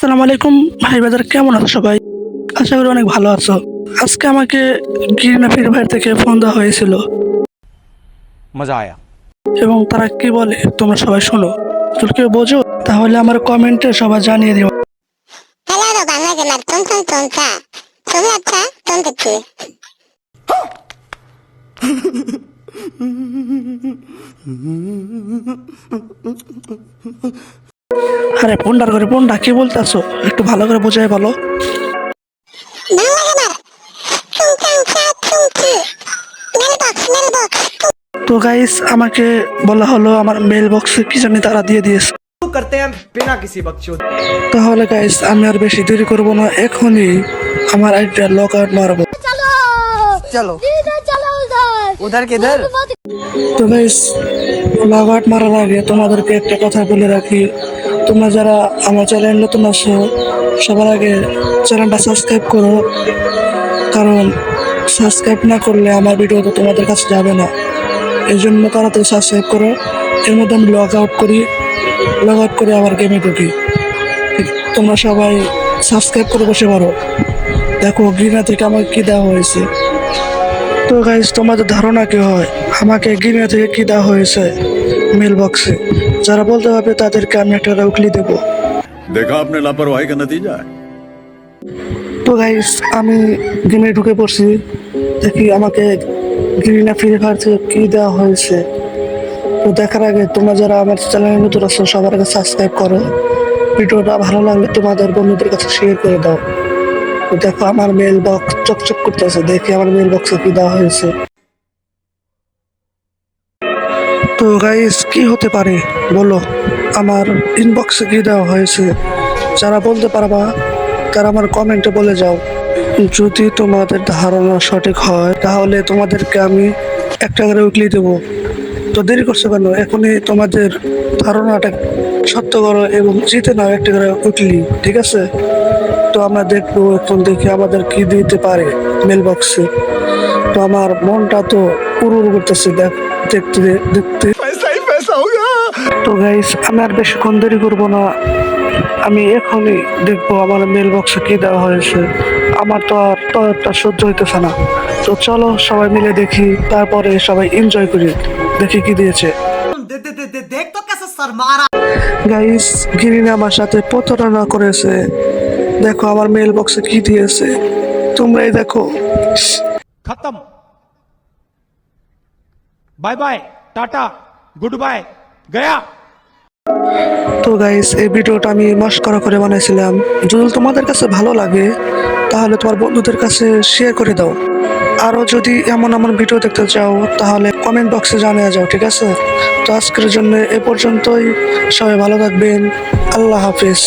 আসসালামু আলাইকুম ভাই বাজার, কেমন আছো সবাই? আশা করি অনেক ভালো আছো। আজকে আমাকে গিরিনা ফ্রি ফায়ার থেকে ফোন দেওয়া হয়েছিল मजा आया। এবং তারা কি বলে তোমরা সবাই শোনো। যদি কেউ বোঝো তাহলে আমার কমেন্টে সবাই জানিয়ে দিও। Hello, Bangla Gamer, tonta. তুমি আচ্ছা tonta আরে ফোনটার করে ফোনটা কি বলতেছো, একটু ভালো করে বোঝাই বলো। Bangla Gamer, tonta. Mailbox. তো গাইস, আমাকে বলা হলো আমার মেল বক্সে কি জানি তারা দিয়ে দিয়েছে। करते हैं बिना किसी बकचोद। তাহলে গাইস, আমি আর বেশি দেরি করব না, এখনই আমার আইডিয়া লক আউট মারবো। चलो চলো उधर किधर? তো গাইস, লগ আউট মারার আগে তোমাদেরকে একটা কথা বলে রাখি, তোমরা যারা আমার চ্যানেল নতুন আছো সবার আগে চ্যানেলটা সাবস্ক্রাইব করো, কারণ সাবস্ক্রাইব না করলে আমার ভিডিও তো তোমাদের কাছে যাবে না। এই জন্য তাড়াতাড়ি সাবস্ক্রাইব করো। এর মধ্যে আমি লগ আউট করে আবার গেমে ঢুকি। তোমরা সবাই সাবস্ক্রাইব করে বসে পারো। দেখো গিনা থেকে আমাকে কি দেওয়া হয়েছে। তো গাইস, তোমাদের ধারণা কি হয় আমাকে গিনা থেকে কি দেওয়া হয়েছে মেল বক্সে? যারা বলতে পারবে তাদেরকে আমি একটা উকলি দেবো। देखा आपने लापरवाही का नतीजा है। তো গাইস, আমি গেমে ঢুকে পড়ছি, দেখি আমাকে গিরিনা ফ্রি ফায়ার থেকে কি দেওয়া হয়েছে। তো দেখার আগে তোমরা যারা আমার চ্যানেলে নতুন আছো সবার আগে সাবস্ক্রাইব করো। ভিডিওটা ভালো লাগলে তোমাদের বন্ধুদের কাছে শেয়ার করে দাও। তো দেখো আমার মেল বক্স চকচক করতেছে, দেখি আমার মেল বক্সে কি দেওয়া হয়েছে। তো গাইস, কি হতে পারে বলো, আমার ইনবক্সে কি দেওয়া হয়েছে? যারা বলতে পারবা তারা আমার কমেন্টে বলে যাও। যদি তোমাদের ধারণা সঠিক হয় তাহলে তোমাদেরকে আমি একটা করে উইকলি দেবো। তো দেরি করছো কেন, এখনই তোমাদের ধারণাটা সত্য করো এবং জিতে নাও একটা করে উইকলি, ঠিক আছে? তো আমরা দেখবো এখন, দেখি আমাদের কি দিতে পারে মেল বক্সে। তো আমার মনটা তো উড়ুর করতেছে দেখতে দেখতে। তো গাইস, আমি আর বেশিক্ষণ দেরি করবো না, আমি এখনই দেখবো আমার মেল বক্সে কি দেওয়া হয়েছে। আমার তো আর তরটা সহ্য হইতেছে না। তো চলো সবাই মিলে দেখি, তারপরে সবাই এনজয় করি, দেখি কি দিয়েছে। देख तो कैसे सर मारा। গাইস, গিরিনা আমার সাথে প্রতারণা করেছে। দেখো আমার মেল বক্সে কি দিয়েছে, তোমরাই দেখো। खत्म। Bye bye tata good bye गया। তো গাইস, এই ভিডিওটা আমি মস্করা করে বানাইছিলাম। যদি তোমাদের কাছে ভালো লাগে তাহলে তোমার বন্ধুদের কাছে শেয়ার করে দাও। আরও যদি এমন ভিডিও দেখতে চাও তাহলে কমেন্ট বক্সে জানিয়ে যাও, ঠিক আছে? তো আজকের জন্য এ পর্যন্তই। সবাই ভালো থাকবেন। আল্লাহ হাফিজ।